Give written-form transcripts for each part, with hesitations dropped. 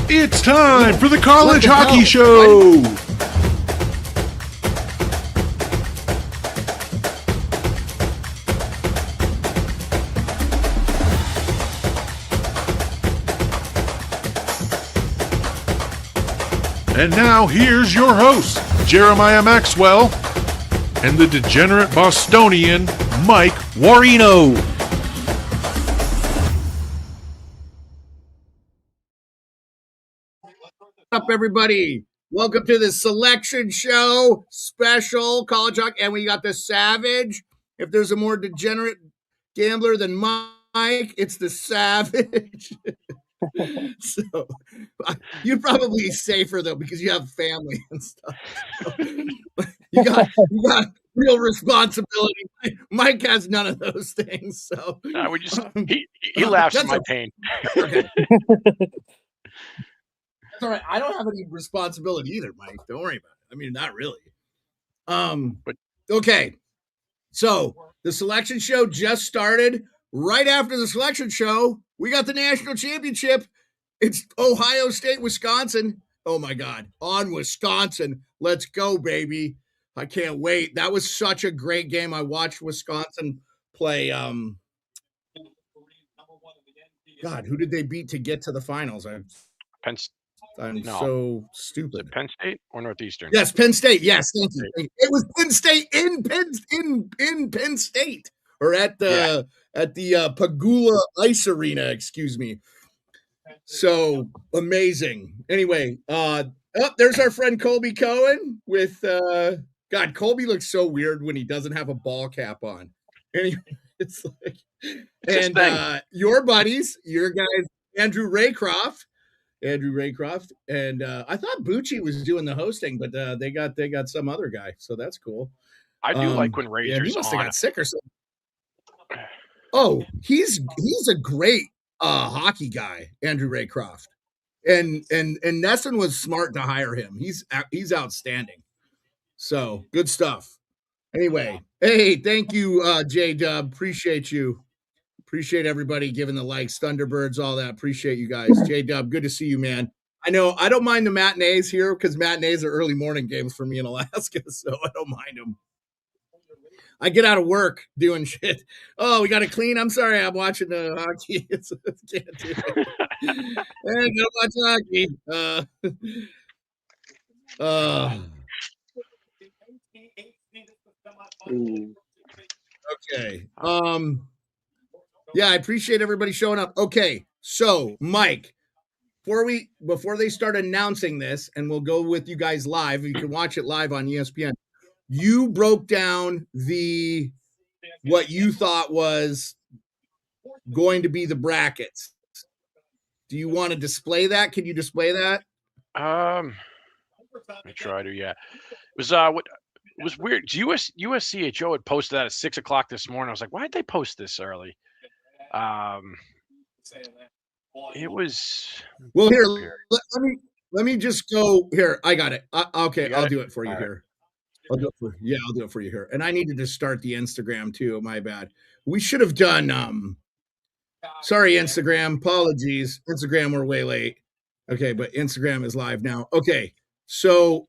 It's time for the College Hockey Show. And now here's your host, Jeremiah Maxwell, and the Degenerate Bostonian, Mike Warino. What's up, everybody? Welcome to the Selection Show special College Hockey, and we got the Savage. If there's a more degenerate gambler than Mike, it's the Savage. So you're probably safer though because you have family and stuff. So, you got real responsibility. Mike has none of those things. So we just he laughs at my pain. Okay. That's all right. I don't have any responsibility either, Mike. Don't worry about it. I mean, not really. Okay. So the Selection Show just started. Right after the Selection Show, we got the national championship. It's Ohio State, Wisconsin. Oh my God. On Wisconsin. Let's go, baby. I can't wait. That was such a great game. I watched Wisconsin play. God, who did they beat to get to the finals? I'm so stupid. Penn State or Northeastern? Yes, Penn State. Yes, thank you. It was Penn State in Penn State, or at the Pagula Ice Arena. Excuse me. So amazing. Anyway, there's our friend Colby Cohen with God. Colby looks so weird when he doesn't have a ball cap on. Anyway, it's like, and your buddies, your guys, Andrew Raycroft, and I thought Bucci was doing the hosting, but they got some other guy, so that's cool. I do like when Rangers. He must have got sick or something. Oh, he's a great hockey guy, Andrew Raycroft, and Nesson was smart to hire him. He's outstanding. So good stuff. Anyway, hey, thank you, J-Dub. Appreciate you. Appreciate everybody giving the likes, Thunderbirds, all that. Appreciate you guys. J-Dub, good to see you, man. I know I don't mind the matinees here because matinees are early morning games for me in Alaska, so I don't mind them. I get out of work doing shit. Oh, we got to clean. I'm sorry, I'm watching the hockey. Can't do it. Hey, go watch hockey. Okay. Yeah, I appreciate everybody showing up. Okay, so Mike, before they start announcing this, and we'll go with you guys live. You can watch it live on ESPN. You broke down what you thought was going to be the brackets. Do you want to display that? Can you display that? Let me try to. Yeah, it was it was weird. USCHO had posted that at 6:00 this morning. I was like, why did they post this early? It was well. Here, let me just go here. I got it. Okay, I'll do it for you here. I'll do it for you here. And I needed to start the Instagram too. My bad. We should have done. Sorry, Instagram. Apologies, Instagram. We're way late. Okay, but Instagram is live now. Okay, so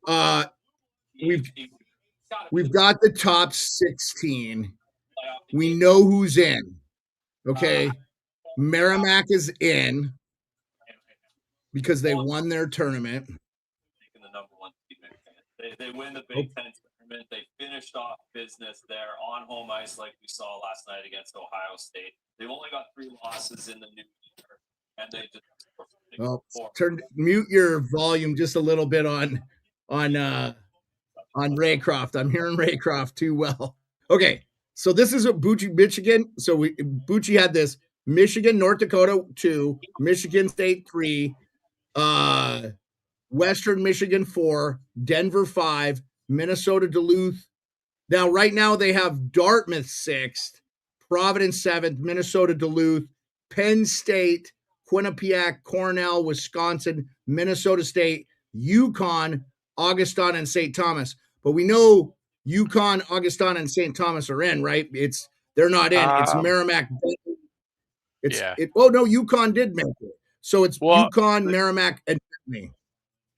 we've got the top 16. We know who's in. Okay, Merrimack is in because they won their tournament. They win the Big Ten tournament. They finished off business there on home ice like we saw last night against Ohio State. They've only got 3 losses in the new year, and they just mute your volume just a little bit on Raycroft. I'm hearing Raycroft too well. Okay. So this is what Bucci, Michigan. So Bucci had this: Michigan, North Dakota 2, Michigan State 3, Western Michigan 4, Denver 5, Minnesota Duluth. Now, right now they have Dartmouth 6th, Providence 7th, Minnesota Duluth, Penn State, Quinnipiac, Cornell, Wisconsin, Minnesota State, UConn, Augustana, and St. Thomas. But we know UConn, Augustana, and St. Thomas are in, right? They're not in. It's Merrimack. Oh no, UConn did make it. So it's UConn, Merrimack, and Whitney.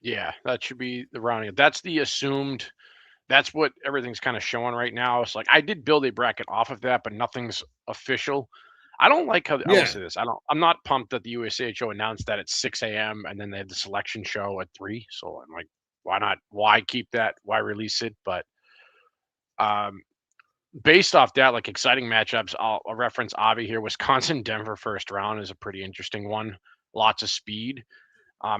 Yeah, that should be the rounding. That's the assumed. That's what everything's kind of showing right now. It's like I did build a bracket off of that, but nothing's official. I don't like how I will say this. I'm not pumped that the USAHO announced that at 6 a.m. and then they had the selection show at 3. So I'm like, why not? Why keep that? Why release it? But based off that, like exciting matchups, I'll reference Avi here. Wisconsin, Denver first round is a pretty interesting one. Lots of speed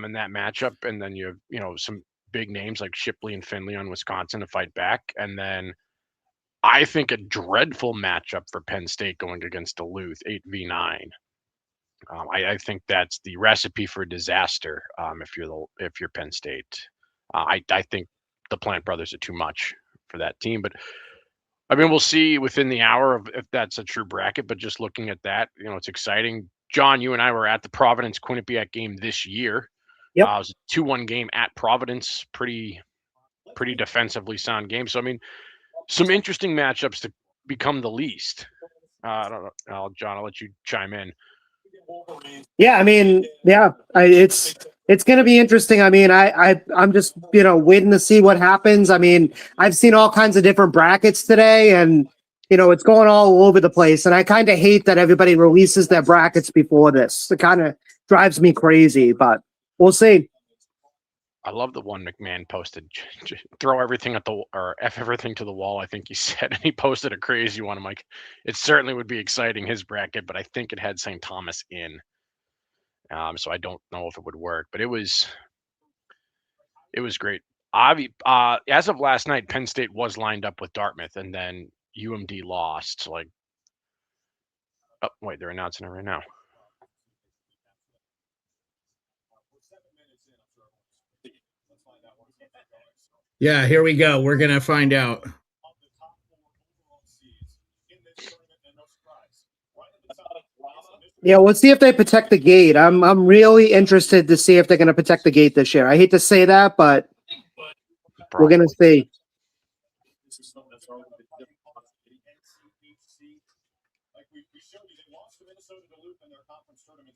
in that matchup, and then you have some big names like Shipley and Finley on Wisconsin to fight back, and then I think a dreadful matchup for Penn State going against Duluth, 8v9. I think that's the recipe for disaster if you're Penn State. I think the Plant brothers are too much for that team, but I mean we'll see within the hour of if that's a true bracket. But just looking at that, it's exciting. John, you and I were at the Providence Quinnipiac game this year. Yep. It was a 2-1 game at Providence, pretty defensively sound game. So I mean, some interesting matchups to become the least. I don't know, John. I'll let you chime in. Yeah, I mean, it's going to be interesting. I mean, I'm just waiting to see what happens. I mean, I've seen all kinds of different brackets today, and it's going all over the place. And I kind of hate that everybody releases their brackets before this. It kind of drives me crazy, but we'll see. I love the one McMahon posted. Throw everything F everything to the wall, I think he said. And he posted a crazy one. I'm like, it certainly would be exciting, his bracket, but I think it had St. Thomas in. So I don't know if it would work, but it was great. As of last night, Penn State was lined up with Dartmouth, and then UMD lost. So oh, wait, they're announcing it right now. Yeah, here we go. We're going to find out. Yeah, let's see if they protect the gate. I'm really interested to see if they're going to protect the gate this year. I hate to say that, but we're going to see.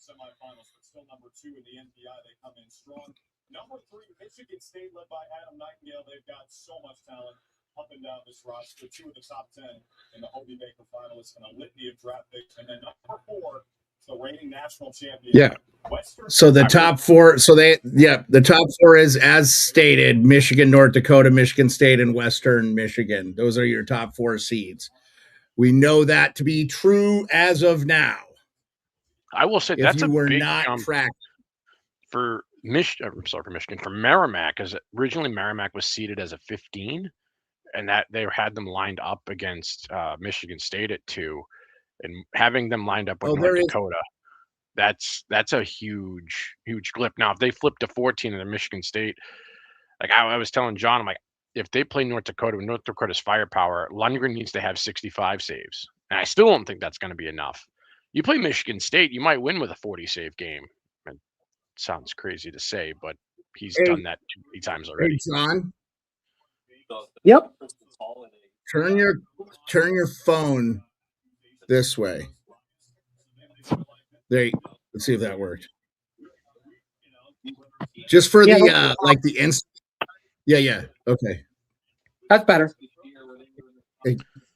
Semifinals, but still number 2 in the NPI. They come in strong. Number 3, Michigan State, led by Adam Nightingale. They've got so much talent up and down this roster. 2 of the top 10 in the Hobie Baker finalists and a litany of draft picks. And then number 4 is the reigning national champion. Yeah. So the top 4. So the top 4 is as stated: Michigan, North Dakota, Michigan State, and Western Michigan. Those are your top 4 seeds. We know that to be true as of now. I will say that's a big jump tracked for Michigan. For Merrimack, as originally Merrimack was seeded as a 15, and that they had them lined up against Michigan State at 2, and having them lined up with North Dakota, that's a huge clip. Now, if they flip to 14 in the Michigan State, like I was telling John, I'm like, if they play North Dakota with North Dakota's firepower, Lundgren needs to have 65 saves, and I still don't think that's going to be enough. You play Michigan State, you might win with a 40-save game. It sounds crazy to say, but he's done that 2 times already. Hey, John. Yep. Turn your phone this way. Let's see if that worked. Just for the instant. Yeah. Okay. That's better.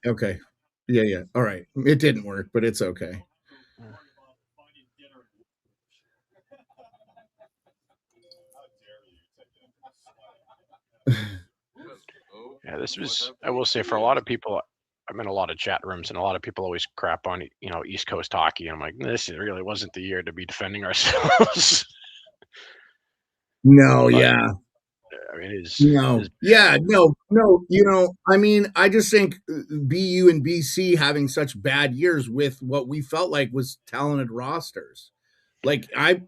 Okay. Yeah. All right. It didn't work, but it's okay. Yeah, this was, I will say, for a lot of people, I'm in a lot of chat rooms, and a lot of people always crap on, East Coast hockey. I'm like, this really wasn't the year to be defending ourselves. No, yeah. I mean, no. I mean, I just think BU and BC having such bad years with what we felt like was talented rosters. Like I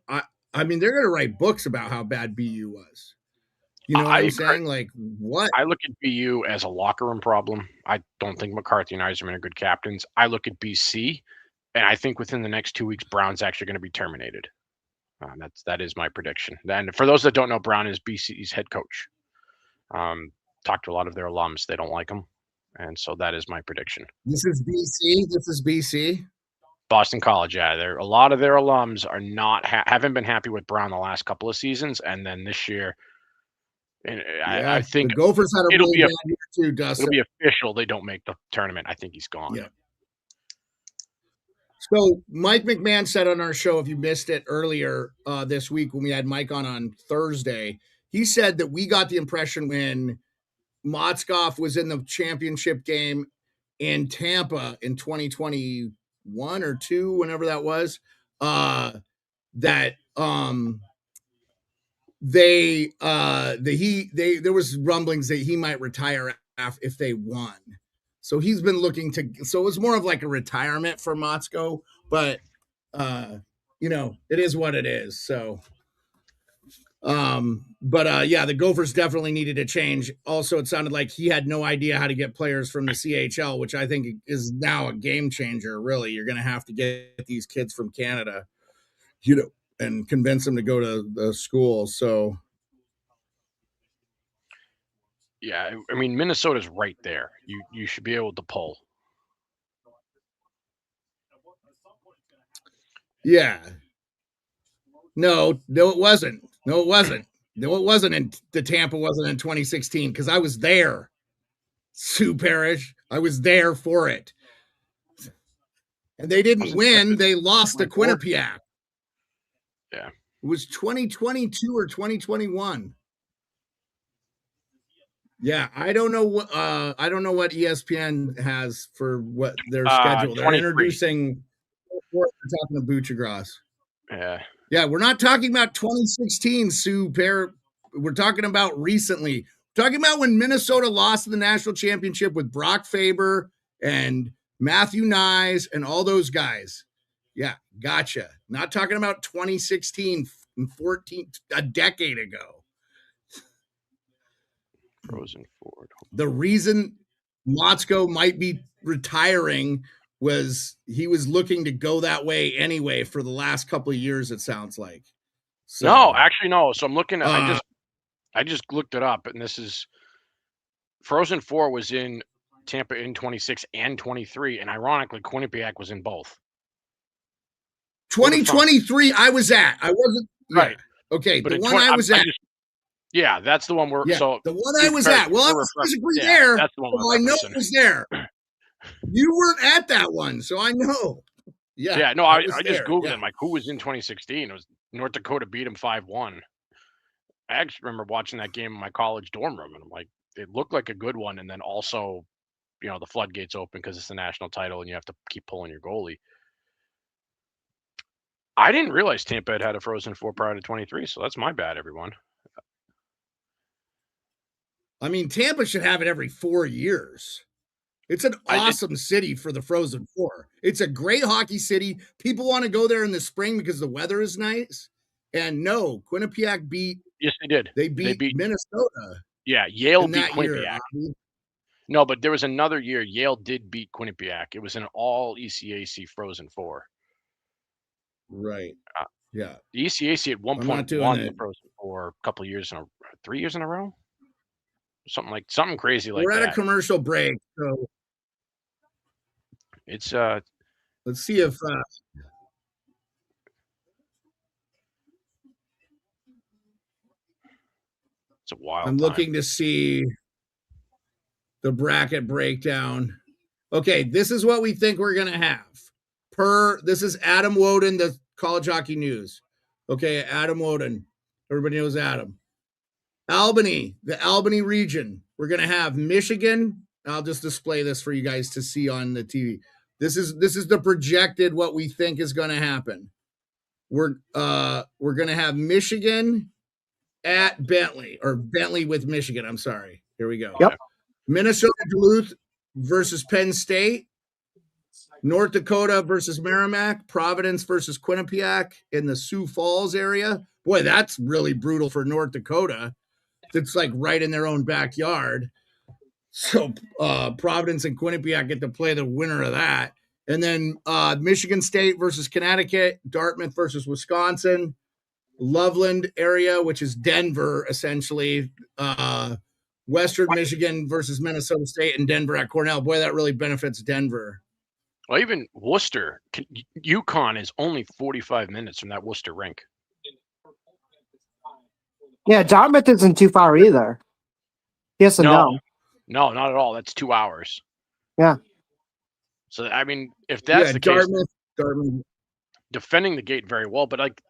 mean, they're gonna write books about how bad BU was. You know what I'm saying? Like, what? I look at BU as a locker room problem. I don't think McCarthy and Yzerman are good captains. I look at BC, and I think within the next 2 weeks, Brown's actually going to be terminated. That is my prediction. And for those that don't know, Brown is BC's head coach. Talked to a lot of their alums. They don't like him. And so that is my prediction. This is BC? Boston College, yeah. A lot of their alums are not haven't been happy with Brown the last couple of seasons, and then this year, and I think the Gophers had a it'll really be bad year too, Dustin. it'll be official. They don't make the tournament. I think he's gone. Yeah. So Mike McMahon said on our show, if you missed it earlier this week when we had Mike on Thursday, he said that we got the impression when Motzkoff was in the championship game in Tampa in 2021 or 2, whenever that was, that there was rumblings that he might retire if they won. So he's been looking to, so it was more of like a retirement for Motzko, but it is what it is. So, the Gophers definitely needed a change. Also, it sounded like he had no idea how to get players from the CHL, which I think is now a game changer. Really, you're going to have to get these kids from Canada, and convince them to go to the school. So, yeah, I mean, Minnesota's right there. You should be able to pull. Yeah. No, it wasn't. No, it wasn't. The Tampa wasn't in 2016 because I was there. Sue Parrish, I was there for it. And they didn't win. They lost to Quinnipiac. Yeah. It was 2022 or 2021. Yeah, I don't know what ESPN has for what their schedule. They're 23. introducing. We're talking to Buchagras. Yeah, we're not talking about 2016, Sue Pear. We're talking about recently. We're talking about when Minnesota lost the national championship with Brock Faber and Matthew Nyes and all those guys. Yeah, gotcha. Not talking about 2016 and 14, a decade ago. Frozen forward. The reason Motzko might be retiring was he was looking to go that way anyway for the last couple of years, it sounds like. So, no, actually, no. So I'm looking at, I just looked it up, and this is Frozen 4 was in Tampa in 26 and 23, and ironically, Quinnipiac was in both. 2023, I was at. I wasn't. Right. Yeah. Okay, but the one I was at. Yeah, that's the one where. Yeah, so the one I was at. Well, I was physically there. That's the one so I know it was there. You weren't at that one, so I know. Yeah. Yeah. No, I just Googled him. Like, who was in 2016? It was North Dakota beat him 5-1. I actually remember watching that game in my college dorm room, and I'm like, it looked like a good one. And then also, the floodgates open because it's the national title, and you have to keep pulling your goalie. I didn't realize Tampa had a Frozen 4 prior to 23, so that's my bad, everyone. I mean, Tampa should have it every 4 years. It's an awesome city for the Frozen 4. It's a great hockey city. People want to go there in the spring because the weather is nice. And no, Quinnipiac beat. Yes, they did. They beat Minnesota. Yeah, Yale beat Quinnipiac. No, but there was another year Yale did beat Quinnipiac. It was an all ECAC Frozen 4. Right. Yeah. The ECAC at one point won the Frozen 4 a couple of years 3 years in a row. Something crazy like that. We're at a commercial break, so it's let's see if it's a wild. I'm looking to see the bracket breakdown. Okay, this is what we think we're gonna have. This is Adam Woden, the College Hockey News. Okay, Adam Woden. Everybody knows Adam. Albany, the Albany region. We're going to have Michigan. I'll just display this for you guys to see on the TV. This is the projected what we think is going to happen. We're going to have Michigan at Bentley, or Bentley with Michigan. I'm sorry. Here we go. Yep. Minnesota Duluth versus Penn State. North Dakota versus Merrimack. Providence versus Quinnipiac in the Sioux Falls area. Boy, that's really brutal for North Dakota. It's like right in their own backyard. So Providence and Quinnipiac get to play the winner of that. And then Michigan State versus Connecticut, Dartmouth versus Wisconsin, Loveland area, which is Denver, essentially, Western Michigan versus Minnesota State, and Denver at Cornell. Boy, that really benefits Denver. Well, even Worcester, UConn is only 45 minutes from that Worcester rink. Yeah, Dartmouth isn't too far either. Yes and no. No, not at all. That's 2 hours. Yeah. So, I mean, if that's the Dartmouth, defending the gate very well, but like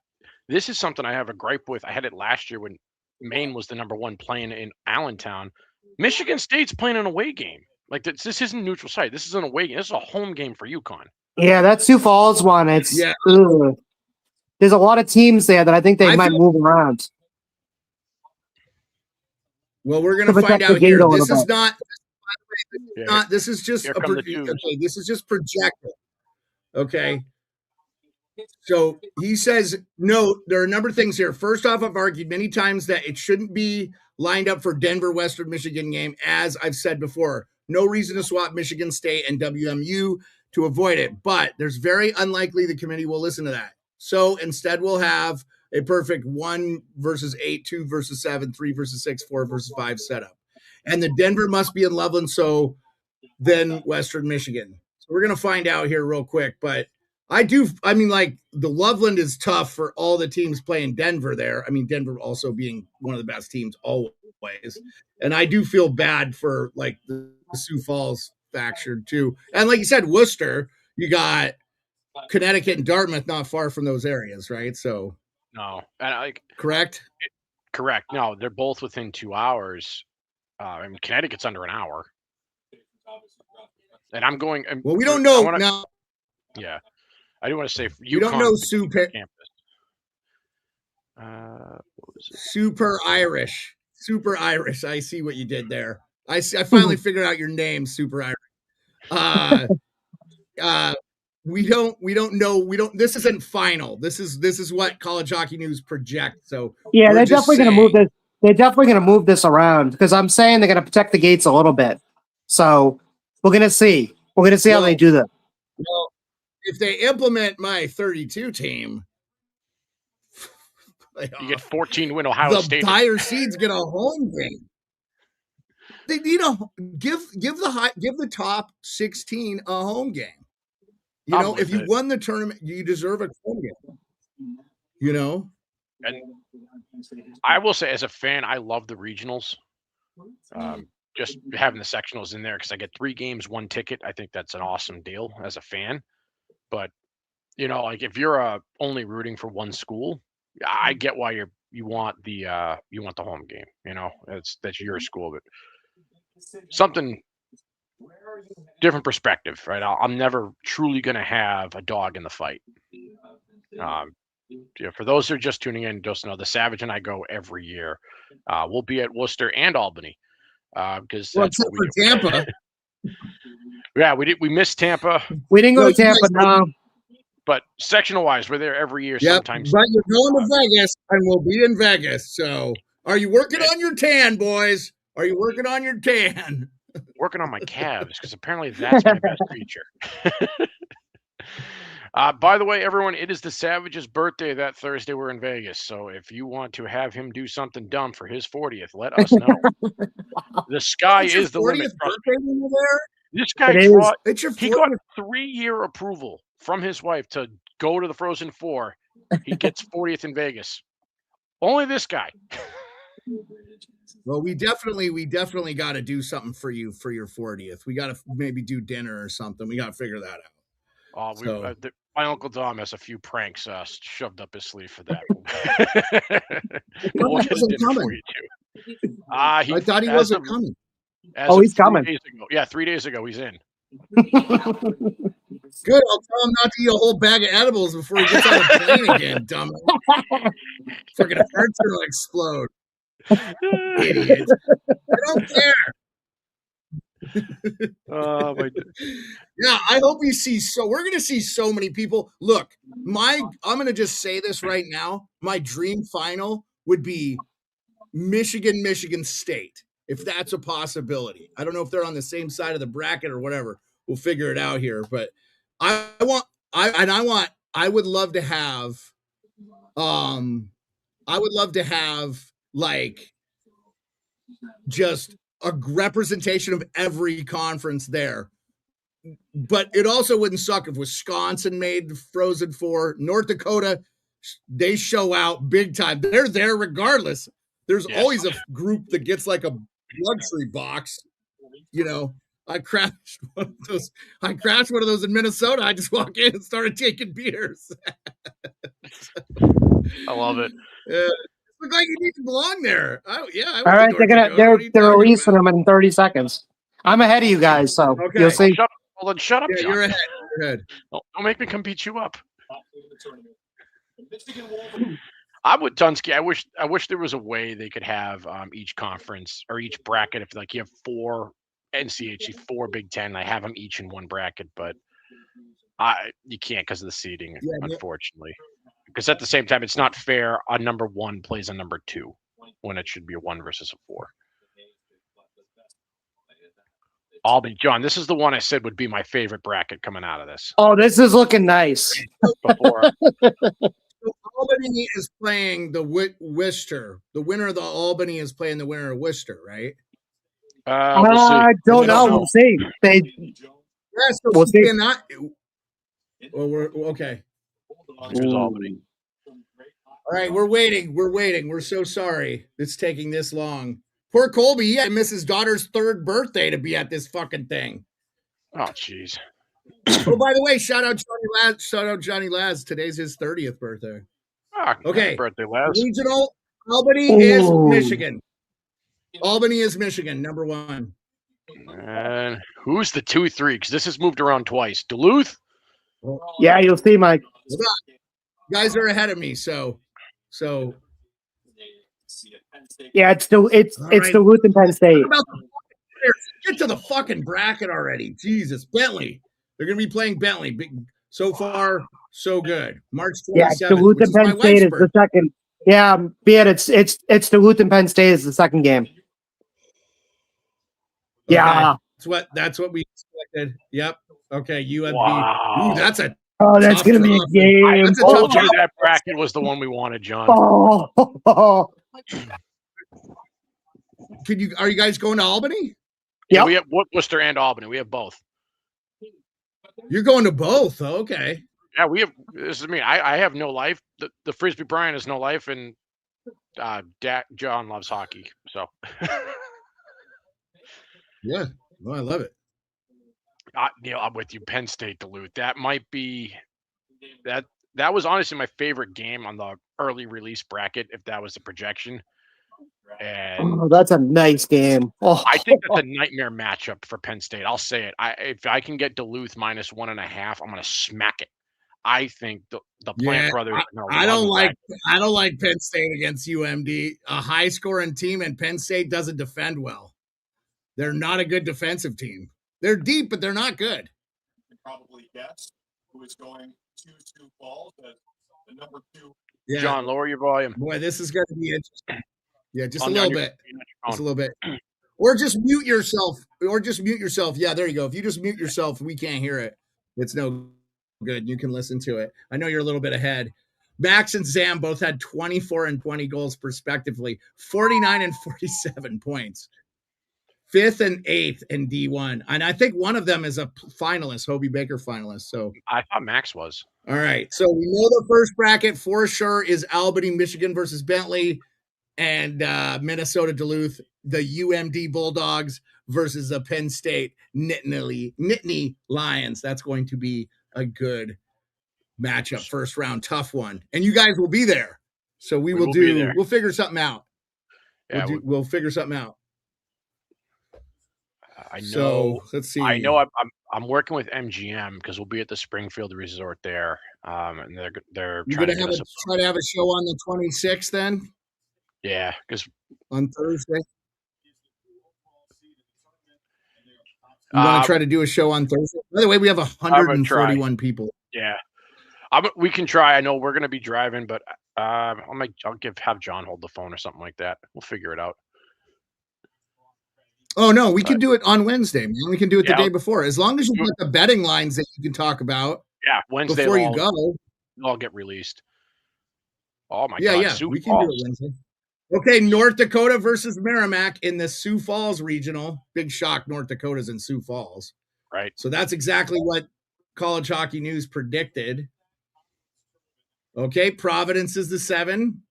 this is something I have a gripe with. I had it last year when Maine was the #1 playing in Allentown. Michigan State's playing an away game. Like this isn't neutral site. This is an away game. This is a home game for UConn. Yeah, that Sioux Falls one. It's there's a lot of teams there that I think they might move around. Well, we're going to find out here. This is not. This is just This is just projected. Okay. So he says, no, there are a number of things here. First off, I've argued many times that it shouldn't be lined up for Denver, Western Michigan game. As I've said before, no reason to swap Michigan State and WMU to avoid it, but there's very unlikely the committee will listen to that. So instead we'll have a perfect 1 versus 8, 2 versus 7, 3 versus 6, 4 versus 5 setup. And the Denver must be in Loveland, so then Western Michigan. So we're going to find out here real quick, but I mean, like the Loveland is tough for all the teams playing Denver there. I mean, Denver also being one of the best teams always. And I do feel bad for like the Sioux Falls faction too. And like you said, Worcester, you got Connecticut and Dartmouth not far from those areas, right? So no, and correct. No, they're both within 2 hours. I mean, Connecticut's under an hour. And I'm going. Well, we don't know now. Yeah. I do want to say you don't know Super Irish. Super Irish. I see what you did there. I finally figured out your name, Super Irish. We don't know. This isn't final. This is what College Hockey News projects. So yeah, they're definitely going to move this. They're definitely going to move this around because I'm saying they're going to protect the gates a little bit. So we're going to see. We're going to see how they do that. Well, if they implement my 32 team, you get 14-win Ohio State. The higher seeds get a home game. They give the top 16 a home game. You know, if you won the tournament, you deserve a home game. You know, and I will say, as a fan, I love the regionals. Just having the sectionals in there because I get 3 games, 1 ticket. I think that's an awesome deal as a fan. But you know, like if you're only rooting for one school, I get why you want the home game. You know, that's your school, but something different perspective, right? I'm never truly going to have a dog in the fight. For those who are just tuning in, just know the Savage and I go every year. We'll be at Worcester and Albany because that's what we do. Tampa. Yeah, we missed Tampa. We didn't go to Tampa, no. But sectional wise, we're there every year. Yep, sometimes. But you're going to Vegas, and we'll be in Vegas. So, are you working on your tan, boys? Are you working on your tan? Working on my calves because apparently that's my best feature. By the way, everyone, it is the Savage's birthday that Thursday. We're in Vegas, so if you want to have him do something dumb for his 40th, let us know. The sky is the limit. This guy he got 3-year approval from his wife to go to the Frozen Four. He gets 40th in Vegas. Only this guy. Well, we definitely got to do something for you for your 40th. We got to maybe do dinner or something. We got to figure that out. My Uncle Dom has a few pranks shoved up his sleeve for that. We'll get a dinner for you too. I thought he wasn't coming. He's coming. 3 days ago. Yeah, 3 days ago he's in. Good. I'll tell him not to eat a whole bag of edibles before he gets on the plane again, dumb. Fucking heart's gonna explode. Idiot. I don't care. Oh my God. Yeah, I hope we see we're gonna see so many people. Look, I'm gonna just say this right now. My dream final would be Michigan State, if that's a possibility. I don't know if they're on the same side of the bracket or whatever. We'll figure it out here. But I would love to have like just a representation of every conference there but it also wouldn't suck if Wisconsin made the Frozen Four. North Dakota, they show out big time. They're there regardless. There's always a group that gets like a luxury box. You know, I crashed one of those in Minnesota. I just walked in and started taking beers. I love it. Look like you need to belong there. All right, they're releasing them in 30 seconds. I'm ahead of you guys, so you'll see. Well, then shut up, John. You're ahead. You're ahead. Don't make me come beat you up. I'm with Dunsky. I wish there was a way they could have each conference or each bracket. If like you have 4 NCHC, 4 Big Ten, I have them each in one bracket, but you can't because of the seeding, unfortunately. Because at the same time, it's not fair. A number 1 plays a number 2 when it should be a 1 versus a 4. Albany, John, this is the one I said would be my favorite bracket coming out of this. Oh, this is looking nice. Albany is playing the Worcester. The winner of the Albany is playing the winner of Worcester, right? We'll see. I don't know. We'll see. We'll see. Cannot. Well, we're okay. Albany. All right, we're waiting. We're so sorry it's taking this long. Poor Colby, he had to miss his daughter's 3rd birthday to be at this fucking thing. Oh, jeez. Oh, by the way, shout out Johnny Laz. Shout out Johnny Laz. Today's his 30th birthday. Okay. Happy birthday, Laz. Regional Albany is Michigan. Albany is Michigan, number 1. And who's the 2-3? Because this has moved around twice. Duluth? Yeah, you'll see, Mike. You guys are ahead of me, so. Yeah, it's Duluth and Penn State. Get to the fucking bracket already. Jesus, Bentley. They're going to be playing Bentley. So far, so good. March 27th. Yeah, Duluth and Penn State is the second. Yeah, it's Duluth and Penn State is the second game. Okay. Yeah, that's what we expected. Yep. Okay, UMP. Wow. Ooh, that's a. Oh, that's going to be a game. That bracket was the one we wanted, John. Oh. Are you guys going to Albany? Yeah, we have Worcester and Albany. We have both. You're going to both. Okay. Yeah, we have. This is me. I have no life. The Frisbee Brian has no life, and John loves hockey. So. Yeah. Well, I love it. Neil, I'm with you. Penn State, Duluth. That might be that. That was honestly my favorite game on the early release bracket. If that was the projection. And that's a nice game. Oh. I think that's a nightmare matchup for Penn State. I'll say it. If I can get Duluth -1.5, I'm going to smack it. I think the Plant brothers. I don't like Penn State against UMD. A high scoring team, and Penn State doesn't defend well. They're not a good defensive team. They're deep, but they're not good. You can probably guess who is going to Sioux Falls as the number 2. Yeah. John, lower your volume. Boy, this is going to be interesting. Yeah, just a little bit. Just a little bit. Or just mute yourself. Yeah, there you go. If you just mute yourself, we can't hear it. It's no good. You can listen to it. I know you're a little bit ahead. Max and Sam both had 24 and 20 goals respectively, 49 and 47 points. 5th and 8th in D1. And I think one of them is a finalist, Hobie Baker finalist. So I thought Max was. All right. So we know the first bracket for sure is Albany, Michigan versus Bentley, and Minnesota Duluth, the UMD Bulldogs versus the Penn State Nittany Lions. That's going to be a good matchup. First round, tough one. And you guys will be there. So we'll figure something out. Yeah, we'll figure something out. I know. So, let's see. I know. I'm working with MGM because we'll be at the Springfield Resort there, and they're You're going to try to have a show on the 26th then. Yeah, because on Thursday. You want to try to do a show on Thursday? By the way, we have 141 people. Yeah, we can try. I know we're going to be driving, but I'll have John hold the phone or something like that. We'll figure it out. Oh, no, we can do it on Wednesday, man. We can do it the day before. As long as you put the betting lines that you can talk about. Yeah, Wednesday. Before you go. They'll get released. Oh, my God. Yeah, we can do it Wednesday. Okay, North Dakota versus Merrimack in the Sioux Falls Regional. Big shock, North Dakota's in Sioux Falls. Right. So that's exactly what College Hockey News predicted. Okay, Providence is the 7.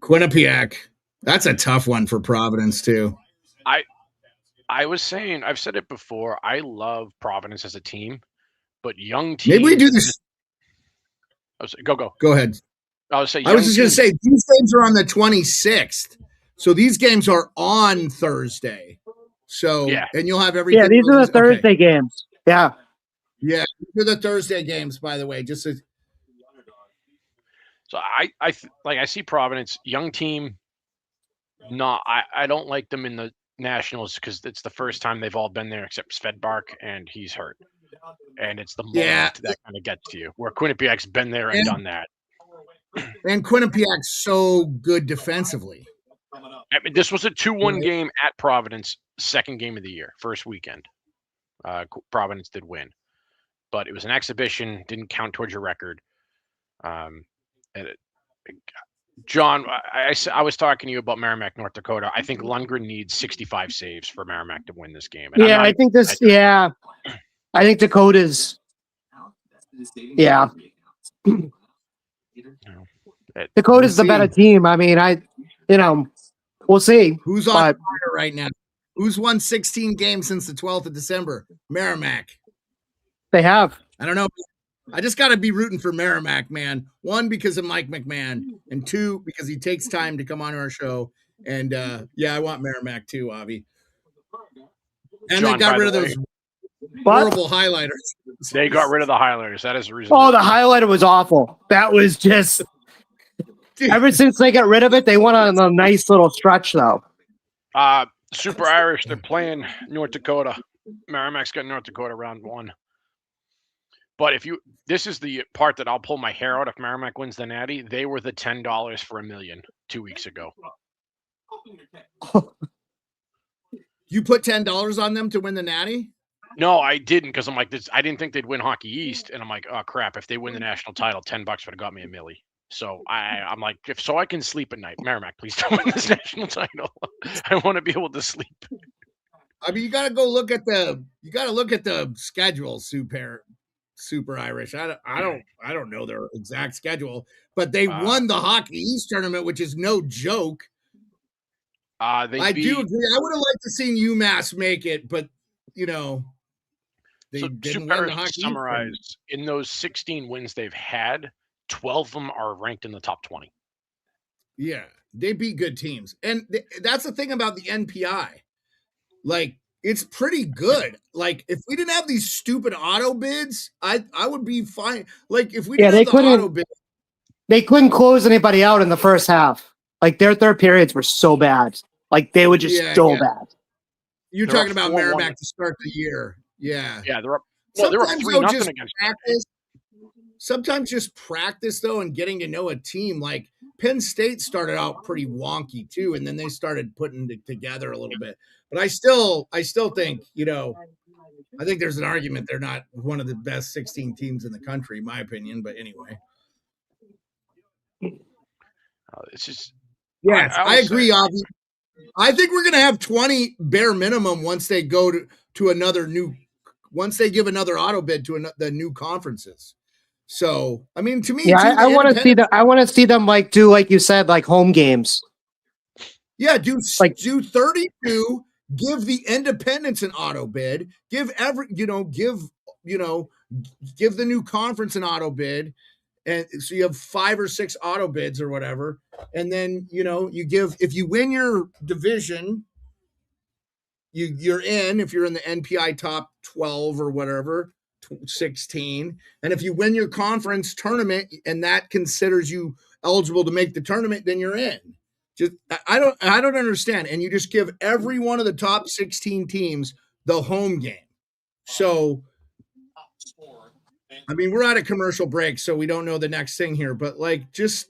Quinnipiac. That's a tough one for Providence too. I was saying, I've said it before, I love Providence as a team, but young teams. Maybe we do this. Go. Go ahead. I was just going to say these games are on the 26th. So these games are on Thursday. So, yeah. And you'll have everything. Yeah, these are the Thursday games. Yeah. Yeah, these are the Thursday games, by the way. Just as... So I see Providence, young team. I don't like them in the Nationals because it's the first time they've all been there except Svedbark, and he's hurt. And it's the moment that kind of gets to you, where Quinnipiac's been there and done that. And Quinnipiac's so good defensively. I mean, this was a 2-1 game at Providence, second game of the year, first weekend. Providence did win, but it was an exhibition, didn't count towards your record. John, I was talking to you about Merrimack, North Dakota. I think Lundgren needs 65 saves for Merrimack to win this game. And I think I think Dakota's. Yeah. Dakota's the better team. I mean, we'll see. Who's on fire right now? Who's won 16 games since the 12th of December? Merrimack. They have. I don't know. I just got to be rooting for Merrimack, man. 1, because of Mike McMahon, and 2, because he takes time to come on our show. And, I want Merrimack too, Avi. And John, they got rid of those horrible highlighters. They got rid of the highlighters. That is the reason. Oh, the highlighter was awful. That was just... Ever since they got rid of it, they went on a nice little stretch, though. Super Irish, they're playing North Dakota. Merrimack's got North Dakota round 1. But this is the part that I'll pull my hair out if Merrimack wins the Natty. They were the $10 for $1 million 2 weeks ago. You put $10 on them to win the Natty? No, I didn't, because I'm like, I didn't think they'd win Hockey East, and I'm like, oh crap! If they win the national title, $10 would have got me $1 million. So I'm like, I can sleep at night. Merrimack, please don't win this national title. I want to be able to sleep. I mean, you got to go look at the schedule, Super Irish. I don't know their exact schedule, but they won the Hockey East tournament, which is no joke. I do agree. I would have liked to seen UMass make it, but they didn't win the Hockey summarize East. In those 16 wins they've had, 12 of them are ranked in the top 20. Yeah, they beat good teams, and that's the thing about the NPI. Like, it's pretty good. Like, if we didn't have these stupid auto bids, I would be fine. Like, if we didn't have the auto bid, they couldn't close anybody out in the first half. Like, their third periods were so bad. Like, they were just bad. You're talking about Merrimack to start the year. Yeah. Yeah, they're up. Well, they're up 3-0 against practice. Sometimes just practice, though, and getting to know a team. Like, Penn State started out pretty wonky, too, and then they started putting it together a little bit. But I still think, I think there's an argument they're not one of the best 16 teams in the country, in my opinion. But anyway. It's just. Yes, I agree, Avi. I think we're going to have 20 bare minimum once they go to another once they give another auto bid to the new conferences. So, I mean, to me, I want to see them. I want to see them do, like you said, like home games. Yeah, do 32. Give the independents an auto bid. Give the new conference an auto bid, and so you have 5 or 6 auto bids or whatever. And then you give, if you win your division, you're in. If you're in the NPI top 12 or whatever, 16, and if you win your conference tournament and that considers you eligible to make the tournament, then you're in. Just I don't understand. And you just give every one of the top 16 teams the home game. So, I mean, we're at a commercial break, so we don't know the next thing here, but this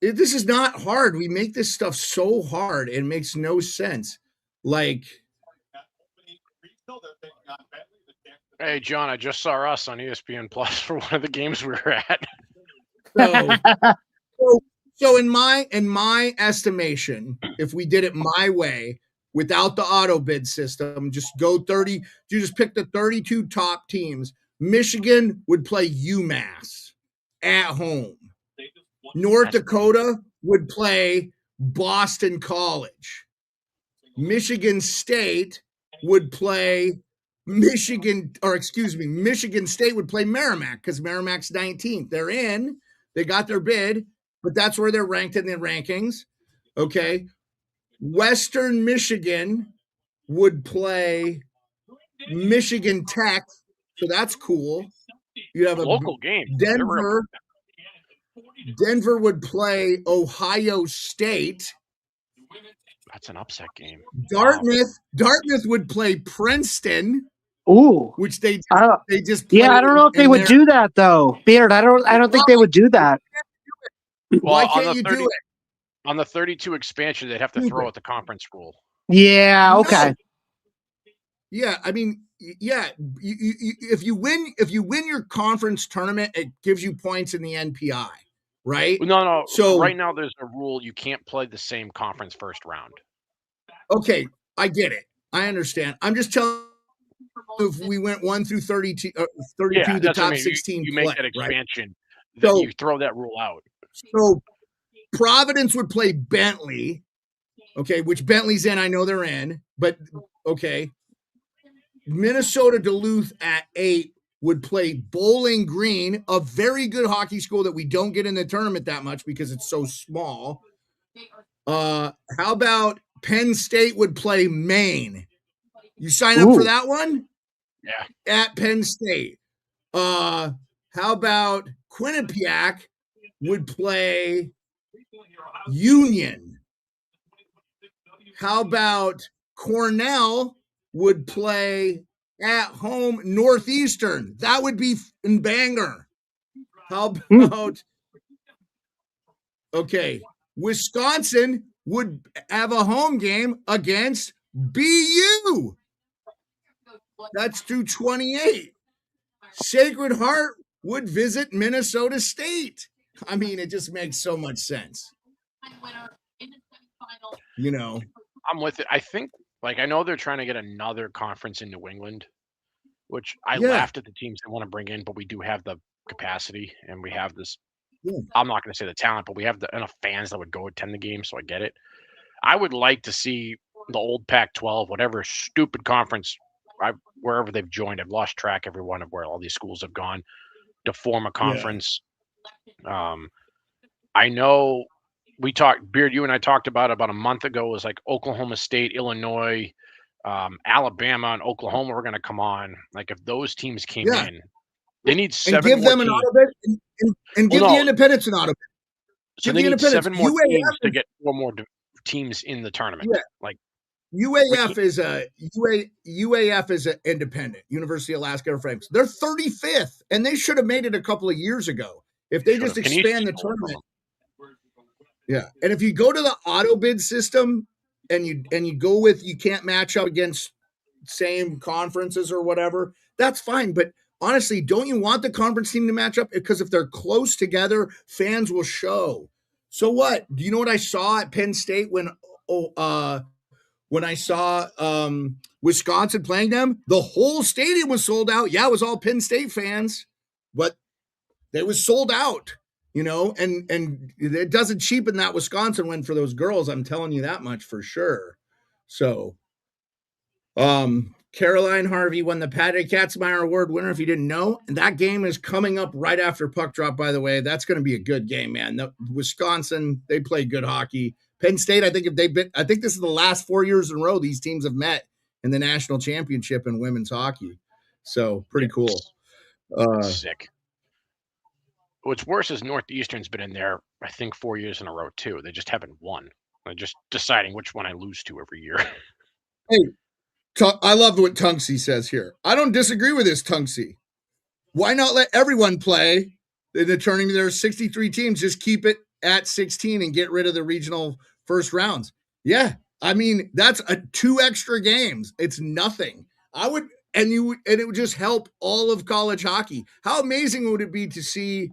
is not hard. We make this stuff so hard. It makes no sense. Hey, John, I just saw us on ESPN Plus for one of the games we were at. So in my estimation, if we did it my way without the auto bid system, just go 30, you just pick the 32 top teams. Michigan would play UMass at home. North Dakota would play Boston College. Michigan State would play Michigan State would play Merrimack because Merrimack's 19th. They're in, they got their bid, but that's where they're ranked in the rankings. Okay. Western Michigan would play Michigan Tech. So that's cool. You have a local game. Denver would play Ohio State. That's an upset game. Dartmouth would play Princeton. Ooh, which they just I don't know if they would do that though, Beard. I don't think they would do that. Why can't you do it? On the 32 expansion, they'd have to throw out the conference rule. Yeah. Okay. No. Yeah, I mean, yeah. If you win your conference tournament, it gives you points in the NPI, right? No. So right now, there's a rule you can't play the same conference first round. Okay, I get it. I understand. I'm just telling you, if we went 1 through 32, the top 16 you play, make that expansion, right? then So you throw that rule out. So Providence would play Bentley, okay, which Bentley's in. I know they're in, but okay. Minnesota Duluth at 8 would play Bowling Green, a very good hockey school that we don't get in the tournament that much because it's so small. How about Penn State would play Maine? You sign up for that one? Yeah. At Penn State. How about Quinnipiac would play Union? How about Cornell would play at home Northeastern? That would be in Bangor. How about Wisconsin would have a home game against BU. That's through 28. Sacred Heart would visit Minnesota State. I mean, it just makes so much sense. You know, I'm with it. I think, I know they're trying to get another conference in New England, which I laughed at the teams they want to bring in, but we do have the capacity and we have this. Yeah. I'm not going to say the talent, but we have enough fans that would go attend the game, so I get it. I would like to see the old Pac-12, whatever stupid conference, wherever they've joined. I've lost track every one of where all these schools have gone to form a conference. Yeah. I know we talked, Beard, you and I talked about a month ago, it was like Oklahoma State, Illinois, Alabama, and Oklahoma were going to come on. Like if those teams came in, they need 7 and give more them teams. an auto bid and give the independents an auto bid. So they need 7 more teams to get 4 more teams in the tournament. Yeah. Like UAF is an independent, University of Alaska Air Frames. They're 35th, and they should have made it a couple of years ago. If they just expand the tournament. Yeah. And if you go to the auto bid system and you go with, you can't match up against same conferences or whatever, that's fine. But honestly, don't you want the conference team to match up? Because if they're close together, fans will show. So what? Do you know what I saw at Penn State when I saw Wisconsin playing them? The whole stadium was sold out. Yeah, it was all Penn State fans, but they was sold out. You know, and it doesn't cheapen that Wisconsin win for those girls. I'm telling you that much for sure. So, Caroline Harvey won the Patty Katzmeyer Award winner, if you didn't know. And that game is coming up right after puck drop, by the way. That's going to be a good game, man. Wisconsin, they play good hockey. Penn State, I think this is the last 4 years in a row these teams have met in the national championship in women's hockey. So pretty cool. Sick. What's worse is Northeastern's been in there, I think, 4 years in a row, too. They just haven't won. They're just deciding which one I lose to every year. Hey, I love what Tunksy says here. I don't disagree with this, Tunksy. Why not let everyone play in the tournament? There are 63 teams. Just keep it at 16 and get rid of the regional first rounds. Yeah, I mean, that's 2 extra games. It's nothing. And it would just help all of college hockey. How amazing would it be to see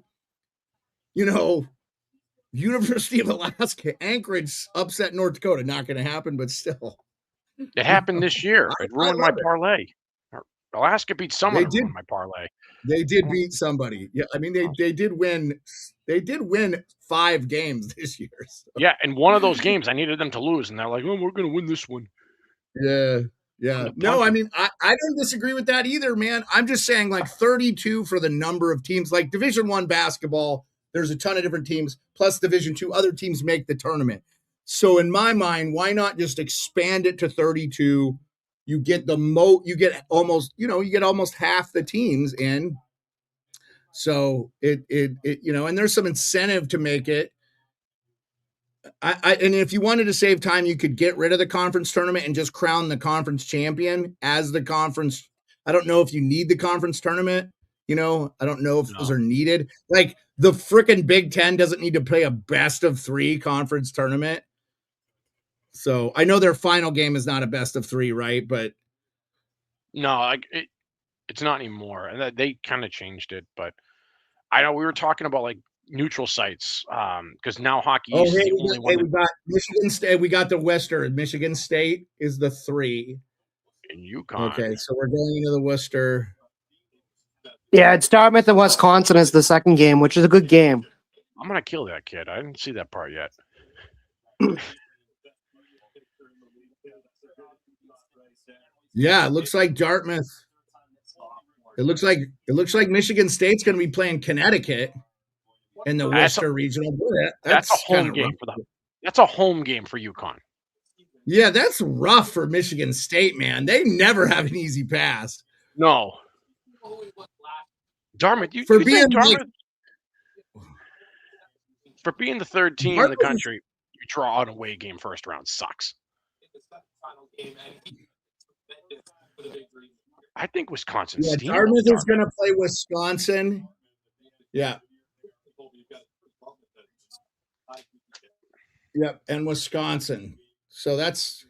University of Alaska, Anchorage upset North Dakota. Not going to happen, but still. It happened this year. It ruined my parlay. Alaska beat someone They who did. ruined my parlay. They did beat somebody. Yeah, I mean they did win. They did win 5 games this year. So. Yeah, and one of those games I needed them to lose, and they're like, "Oh, we're going to win this one." Yeah. No, I mean I don't disagree with that either, man. I'm just saying like 32 for the number of teams. Like Division I basketball, there's a ton of different teams. Plus Division II, other teams make the tournament. So in my mind, why not just expand it to 32? You get you get almost half the teams in. So it and there's some incentive to make it. And if you wanted to save time, you could get rid of the conference tournament and just crown the conference champion as the conference. I don't know if you need the conference tournament. I don't know if those are needed. Like the freaking Big Ten doesn't need to play a best of 3 conference tournament. So I know their final game is not a best of 3, right? But no, it's not anymore. And they kind of changed it, but I know we were talking about like neutral sites because now Hockey East is the only one. We got Michigan State. We got the Worcester. Michigan State is the 3. And UConn. Okay, so we're going into the Worcester. Yeah, it's Dartmouth and Wisconsin is the second game, which is a good game. I'm gonna kill that kid. I didn't see that part yet. Yeah, it looks like Dartmouth. It looks like Michigan State's going to be playing Connecticut in the Worcester Regional. That's a home game for them. That's a home game for UConn. Yeah, that's rough for Michigan State, man. They never have an easy pass. No. Dartmouth, for being the third team in the country, you draw an away game first round sucks. I think Wisconsin. Yeah, Dartmouth is going to play Wisconsin. Yeah. Yep, and Wisconsin. So that's.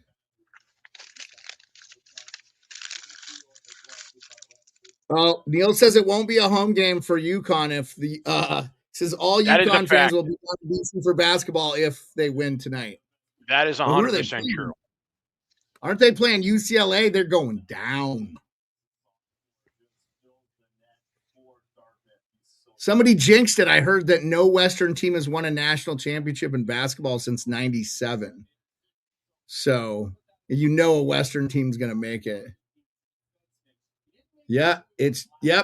Oh, Neil says it won't be a home game for UConn if the says all UConn fans will be on BC for basketball if they win tonight. That is 100% true. Aren't they playing UCLA? They're going down. Somebody jinxed it. I heard that no Western team has won a national championship in basketball since 97. So, a Western team's going to make it. Yeah, yeah.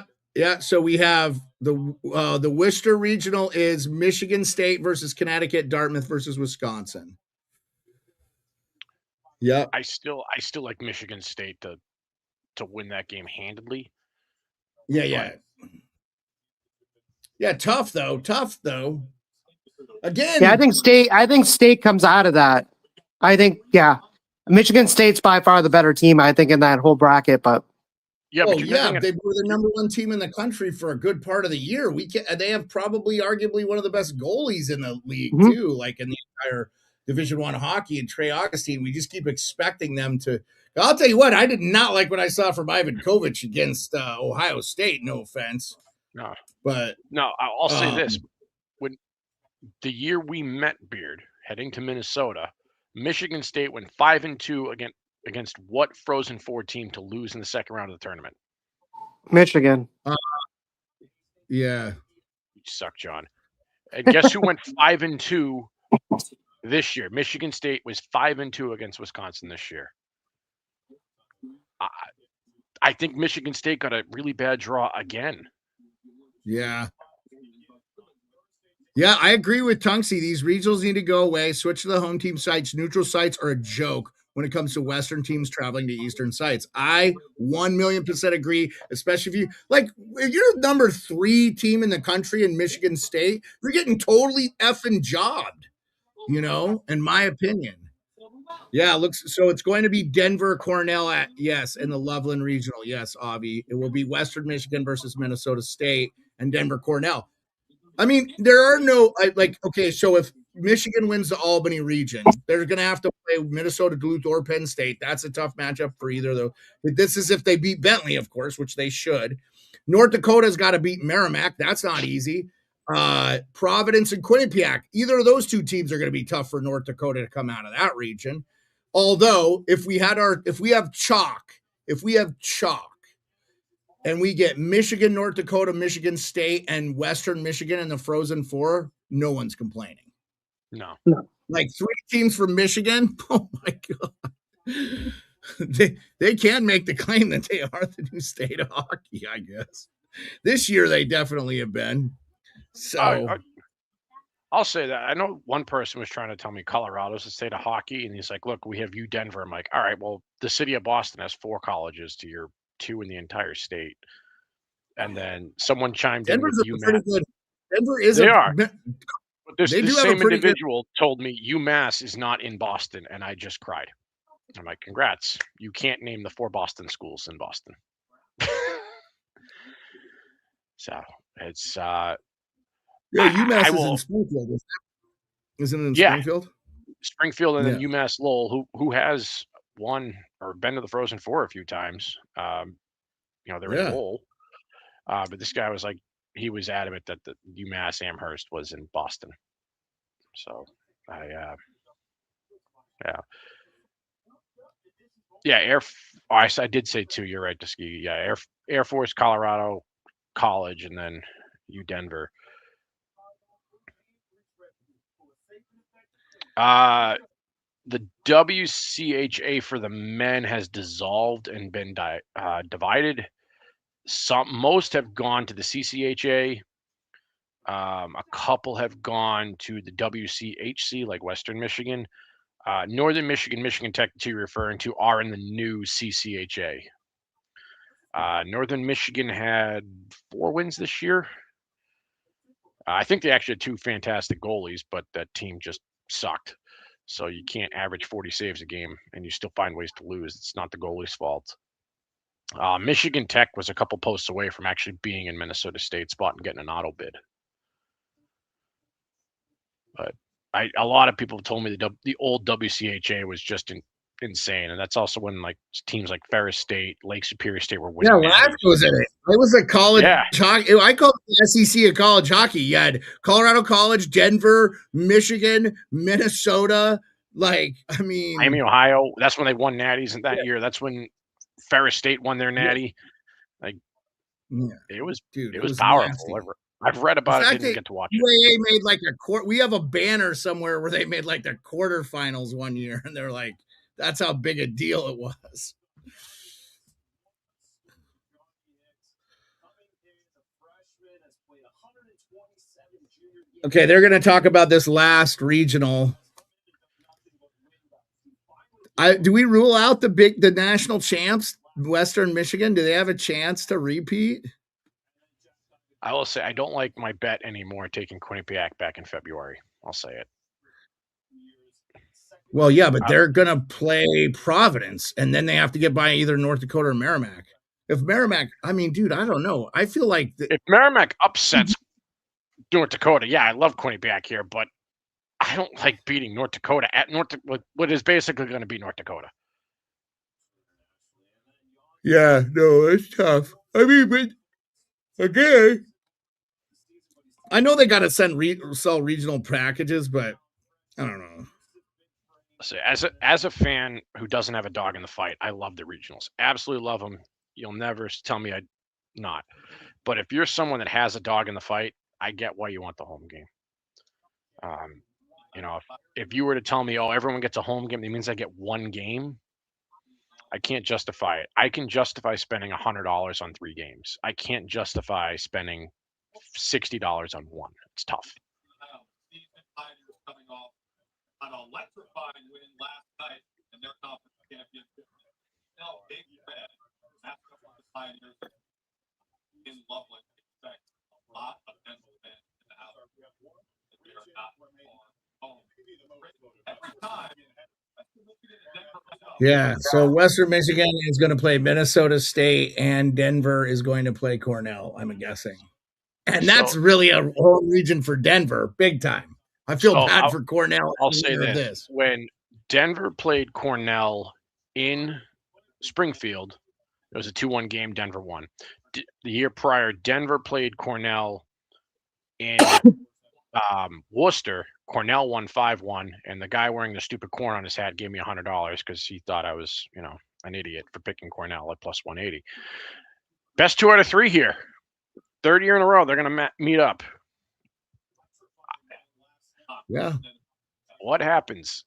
So we have the Worcester Regional is Michigan State versus Connecticut, Dartmouth versus Wisconsin. Yeah. I still like Michigan State to win that game handedly. Yeah. Yeah, tough though. Again. Yeah, I think State comes out of that. I think, Michigan State's by far the better team, I think, in that whole bracket, but yeah, they were the number 1 team in the country for a good part of the year. They have arguably one of the best goalies in the league too, like in the entire Division I hockey. And Trey Augustine, we just keep expecting them to. I'll tell you what, I did not like what I saw from Ivan Kovic against Ohio State. No offense, I'll say this: when the year we met Beard heading to Minnesota, Michigan State went 5-2 against what Frozen Four team to lose in the second round of the tournament? Michigan. Yeah. You suck, John. And guess who went 5-2 this year? Michigan State was 5-2 against Wisconsin this year. I think Michigan State got a really bad draw again. Yeah. Yeah, I agree with Tunksy. These regionals need to go away. Switch to the home team sites. Neutral sites are a joke when it comes to Western teams traveling to Eastern sites. I 1,000,000% agree, especially if you're number 3 team in the country in Michigan State, you're getting totally effing jobbed, in my opinion. Yeah, so it's going to be Denver, Cornell in the Loveland Regional. Yes, Avi. It will be Western Michigan versus Minnesota State and Denver, Cornell. I mean, there are so if Michigan wins the Albany region, they're going to have to play Minnesota, Duluth, or Penn State. That's a tough matchup for either, though. This is if they beat Bentley, of course, which they should. North Dakota's got to beat Merrimack. That's not easy. Providence and Quinnipiac. Either of those two teams are going to be tough for North Dakota to come out of that region. Although if we have chalk, and we get Michigan, North Dakota, Michigan State, and Western Michigan in the Frozen Four, no one's complaining. No. Like 3 teams from Michigan. Oh my God. They can make the claim that they are the new state of hockey, I guess. This year they definitely have been. So I'll say that. I know one person was trying to tell me Colorado's the state of hockey, and he's like, look, we have Denver. I'm like, all right, well, the city of Boston has 4 colleges to your 2 in the entire state. And then someone chimed Denver's in with pretty good. Denver is But this same individual told me UMass is not in Boston, and I just cried. I'm like, congrats. You can't name the 4 Boston schools in Boston. So it's UMass is in Springfield. Isn't it in Springfield? Springfield, and then UMass Lowell, who has won or been to the Frozen Four a few times. They're in Lowell. But this guy was like, he was adamant that the UMass Amherst was in Boston. So I did say 2. You're right, Tuskegee. Yeah, Air Force, Colorado College, and then Denver. The WCHA for the men has dissolved and been divided. Most have gone to the CCHA. A couple have gone to the WCHC, like Western Michigan. Northern Michigan, Michigan Tech, the 2 you're referring to, are in the new CCHA. Northern Michigan had 4 wins this year. I think they actually had 2 fantastic goalies, but that team just sucked. So you can't average 40 saves a game, and you still find ways to lose. It's not the goalie's fault. Michigan Tech was a couple posts away from actually being in Minnesota State's spot and getting an auto bid. But a lot of people told me the old WCHA was just insane, and that's also when like teams like Ferris State, Lake Superior State were winning. Yeah, Last was in it. It was a college hockey. I call the SEC a college hockey. You had Colorado College, Denver, Michigan, Minnesota. Miami, Ohio. That's when they won natties in that year. That's when Ferris State won their natty. It was powerful. I've read about it. Didn't get to watch it. UAA made like we have a banner somewhere where they made like the quarterfinals one year, and they're like, that's how big a deal it was. Okay, they're going to talk about this last regional. Do we rule out the national champs, Western Michigan? Do they have a chance to repeat? I will say I don't like my bet anymore taking Quinnipiac back in February. I'll say it. Well, yeah, but they're going to play Providence, and then they have to get by either North Dakota or Merrimack. If Merrimack, I don't know. I feel like if Merrimack upsets North Dakota, I love Quinnipiac here, but I don't like beating North Dakota at what is basically going to be North Dakota. Yeah, no, it's tough. But again, I know they got to sell regional packages, but I don't know. So as a fan who doesn't have a dog in the fight, I love the regionals. Absolutely love them. You'll never tell me I'm not. But if you're someone that has a dog in the fight, I get why you want the home game. If you were to tell me, everyone gets a home game, that means I get one game. I can't justify it. I can justify spending $100 on 3 games. I can't justify spending $60 on one. It's tough. Coming off an electrifying win last night in their conference championship. Now, Big Red, after the Pioneers in Loveland, expect a lot of Denver fans in the house. We are not home. Every time. Yeah, so Western Michigan is going to play Minnesota State, and Denver is going to play Cornell, I'm guessing. And that's really a whole region for Denver, big time. I feel bad for Cornell. I'll say this. When Denver played Cornell in Springfield, it was a 2-1 game. Denver won. The year prior, Denver played Cornell In Worcester, Cornell won 5-1, and the guy wearing the stupid corn on his hat gave me $100 because he thought I was, an idiot for picking Cornell at plus 180. Best 2 out of 3 here. Third year in a row, they're going to meet up. Yeah. What happens?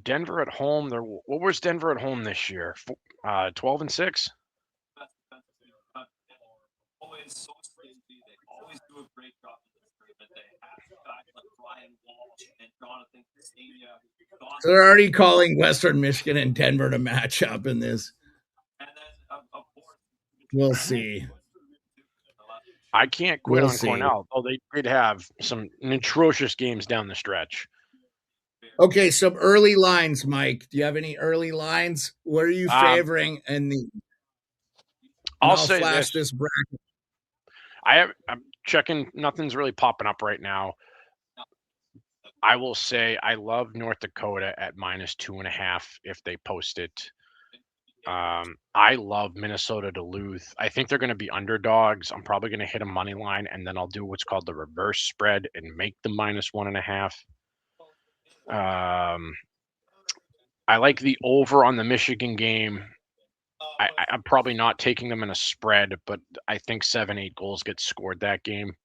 Denver at home. What was Denver at home this year? 12-6. Always so crazy. They always do a great job in this tournament. They have guys like Brian Walsh and Jonathan Castagna. So they're already calling Western Michigan and Denver to match up in this. And then, of course, we'll see. I can't quit on Cornell, though they did have some atrocious games down the stretch. Okay, some early lines, Mike. Do you have any early lines? What are you favoring? I'll say flash this bracket. I'm checking. Nothing's really popping up right now. I will say I love North Dakota at -2.5 if they post it. I love Minnesota Duluth. I think they're going to be underdogs. I'm probably going to hit a money line, and then I'll do what's called the reverse spread and make the -1.5. I like the over on the Michigan game. I'm probably not taking them in a spread, but I think 7-8 goals get scored that game.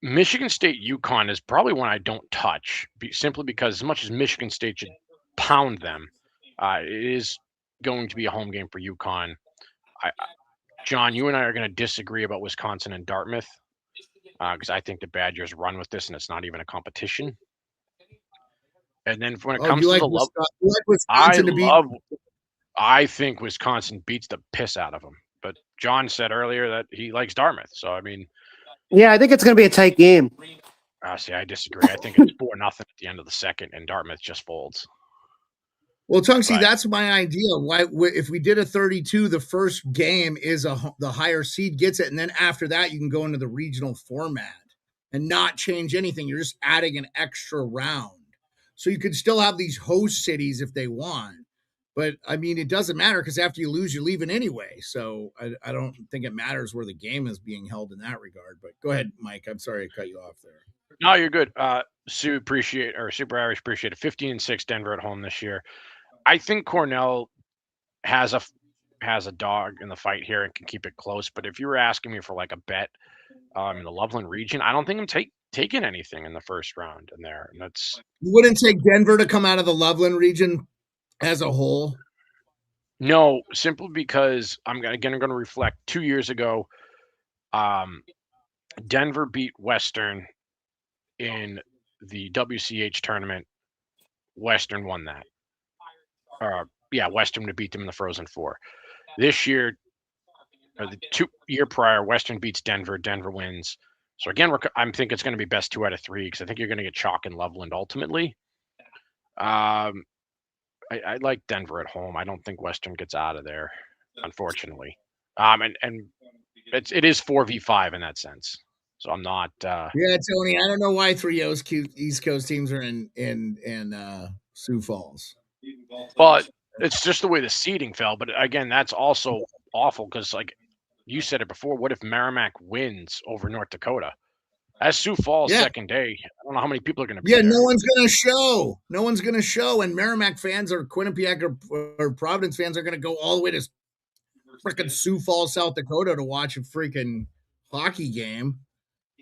Michigan State UConn is probably one I don't touch, simply because as much as Michigan State should pound them, it is going to be a home game for UConn. John, you and I are going to disagree about Wisconsin and Dartmouth because I think the Badgers run with this and it's not even a competition. And then when it comes to the love, I think Wisconsin beats the piss out of them. But John said earlier that he likes Dartmouth. So, I mean. Yeah, I think it's going to be a tight game. See, I disagree. I think it's 4-0 at the end of the second, and Dartmouth just folds. Well, Tunksy, that's my idea. Why, if we did a 32, the first game is the higher seed gets it, and then after that, you can go into the regional format and not change anything. You're just adding an extra round. So you could still have these host cities if they want. But, I mean, it doesn't matter because after you lose, you're leaving anyway. So I don't think it matters where the game is being held in that regard. But go ahead, Mike. I'm sorry I cut you off there. No, you're good. Super Irish appreciate it. 15-6 Denver at home this year. I think Cornell has a dog in the fight here and can keep it close. But if you were asking me for like a bet in the Loveland region, I don't think I'm taking anything in the first round in there. And that's you wouldn't take Denver to come out of the Loveland region as a whole? No, simply because I'm going to reflect 2 years ago. Denver beat Western in the WCH tournament. Western won that. Western would beat them in the Frozen Four. This year, or the 2 year prior, Western beats Denver. Denver wins. So again, I think it's going to be best 2 out of 3 because I think you're going to get chalk in Loveland ultimately. I like Denver at home. I don't think Western gets out of there, unfortunately. And it is 4v5 in that sense. So I'm not. Yeah, Tony. I don't know why 3 East Coast teams are in Sioux Falls. But it's just the way the seeding fell. But again, that's also awful because, like you said it before, what if Merrimack wins over North Dakota? As Sioux Falls second day, I don't know how many people are going to be there. No one's going to show. No one's going to show. And Merrimack fans or Quinnipiac or Providence fans are going to go all the way to freaking Sioux Falls, South Dakota to watch a freaking hockey game.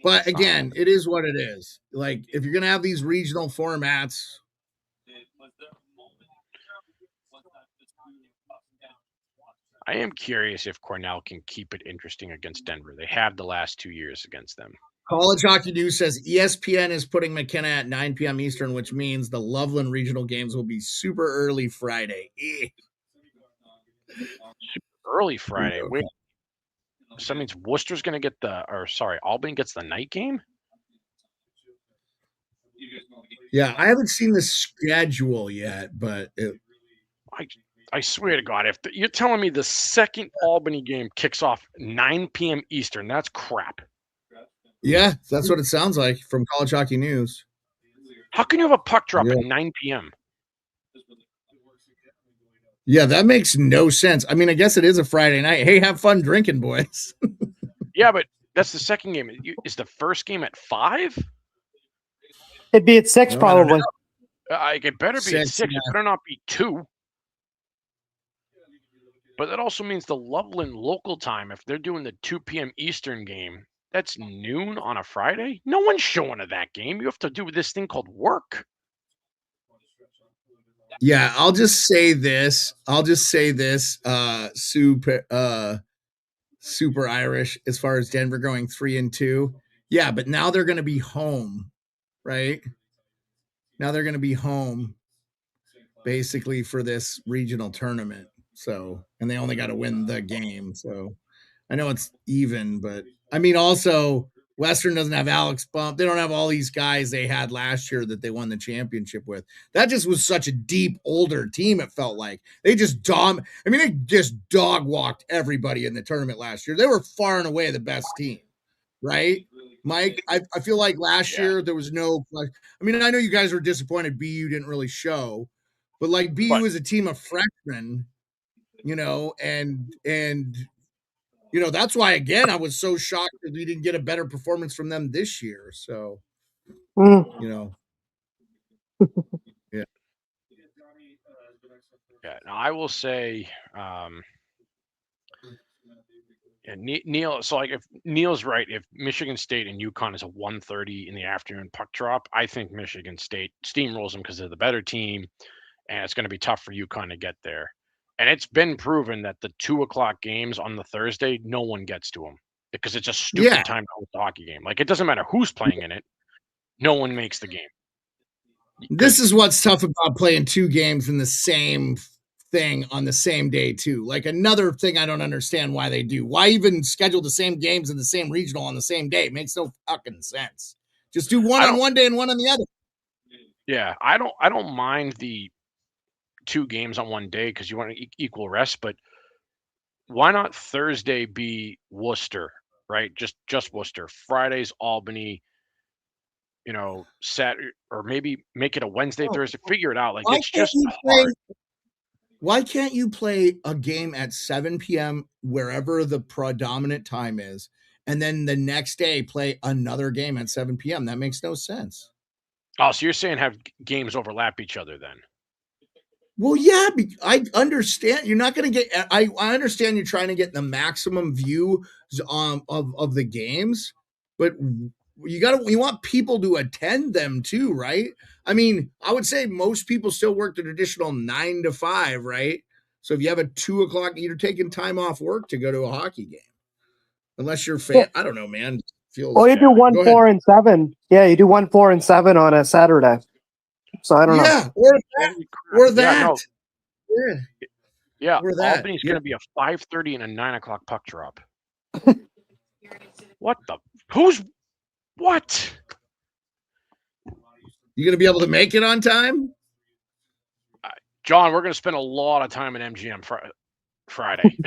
But again, it is what it is. Like, if you're going to have these regional formats. I am curious if Cornell can keep it interesting against Denver. They have the last 2 years against them. College Hockey News says ESPN is putting McKenna at 9 p.m. Eastern, which means the Loveland regional games will be super early Friday. Super early Friday. Wait, so that means Worcester's going to get Albany gets the night game? Yeah, I haven't seen the schedule yet, but I swear to God, if you're telling me the second Albany game kicks off 9 p.m. Eastern, that's crap. Yeah, that's what it sounds like from College Hockey News. How can you have a puck drop at 9 p.m.? Yeah, that makes no sense. I mean, I guess it is a Friday night. Hey, have fun drinking, boys. Yeah, but that's the second game. Is the first game at 5? It'd be at 6 probably. It better be at 6. Yeah. It better not be 2. But that also means the Loveland local time, if they're doing the 2 p.m. Eastern game, that's noon on a Friday. No one's showing to that game. You have to do this thing called work. Yeah, I'll just say this. Super Irish as far as Denver going 3-2. Yeah, but now they're going to be home, right? Now they're going to be home basically for this regional tournament. So, and they only got to win the game. So I know it's even, but I mean, also Western doesn't have Alex Bump. They don't have all these guys they had last year that they won the championship with. That just was such a deep, older team. It felt like they just they just dog walked everybody in the tournament last year. They were far and away the best team, right? Mike, I feel like last year there was no, I mean, I know you guys were disappointed BU didn't really show, but like BU is a team of freshmen, and that's why, again, I was so shocked that we didn't get a better performance from them this year. So, Yeah. Yeah. Now, I will say, Neil, so like if Neil's right, if Michigan State and UConn is a 1:30 in the afternoon puck drop, I think Michigan State steamrolls them because they're the better team, and it's going to be tough for UConn to get there. And it's been proven that the 2:00 games on the Thursday, no one gets to them because it's a stupid time to host a hockey game. Like, it doesn't matter who's playing in it. No one makes the game. This is what's tough about playing 2 games in the same thing on the same day too. Like, another thing I don't understand why they do. Why even schedule the same games in the same regional on the same day? It makes no fucking sense. Just do one on one day and one on the other. Yeah, I don't mind the 2 games on one day because you want equal rest, but why not Thursday be Worcester, right? Just Worcester. Friday's Albany, Saturday, or maybe make it a Wednesday, Thursday. Figure it out. Like, it's just hard. Why can't you play a game at 7 p.m. wherever the predominant time is, and then the next day play another game at 7 p.m.? That makes no sense. Oh, so you're saying have games overlap each other then? Well, yeah, I understand you're not going to get. I understand you're trying to get the maximum view of the games, but you want people to attend them too, right? I mean, I would say most people still work the traditional 9 to 5, right? So if you have a 2:00, you're taking time off work to go to a hockey game, unless you're a fan. I don't know, man. You do 1, 4, and 7. Yeah, you do 1, 4, and 7 on a Saturday. So I don't know. Yeah, or that. Yeah, Albany's going to be a 5:30 and a 9:00 puck drop. What? You going to be able to make it on time? John, we're going to spend a lot of time at MGM Friday.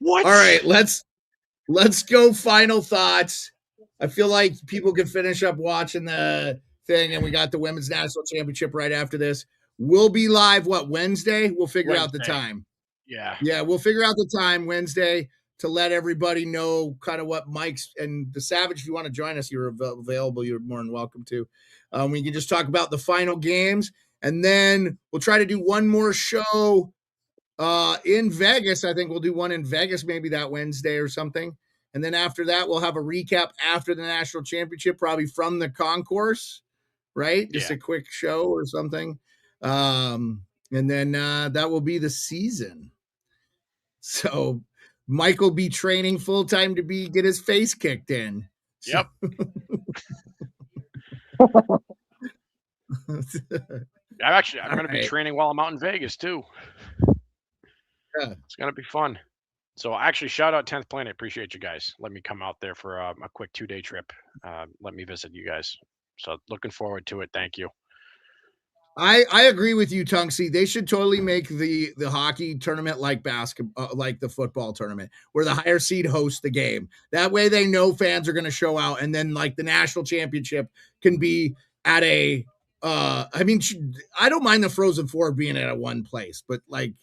What? All right, let's go final thoughts. I feel like people can finish up watching the thing, and we got the women's national championship right after this. We'll be live Wednesday? We'll figure out the time. Yeah, we'll figure out the time Wednesday to let everybody know kind of what Mike's and the Savage. If you want to join us, you're available. You're more than welcome to. We can just talk about the final games, and then we'll try to do one more show in Vegas. I think we'll do one in Vegas maybe that Wednesday or something. And then after that, we'll have a recap after the national championship, probably from the concourse, right? Just a quick show or something. And then that will be the season. So Mike will be training full time to get his face kicked in. Yep. I'm going to be training while I'm out in Vegas too. Yeah, it's going to be fun. So actually, shout out 10th Planet. Appreciate you guys. Let me come out there for a quick 2-day trip. Let me visit you guys. So looking forward to it. Thank you. I agree with you, Tunksy. They should totally make the hockey tournament like basketball, like the football tournament, where the higher seed hosts the game. That way they know fans are going to show out. And then like the national championship can be at a I mean, I don't mind the Frozen Four being at a one place, but like,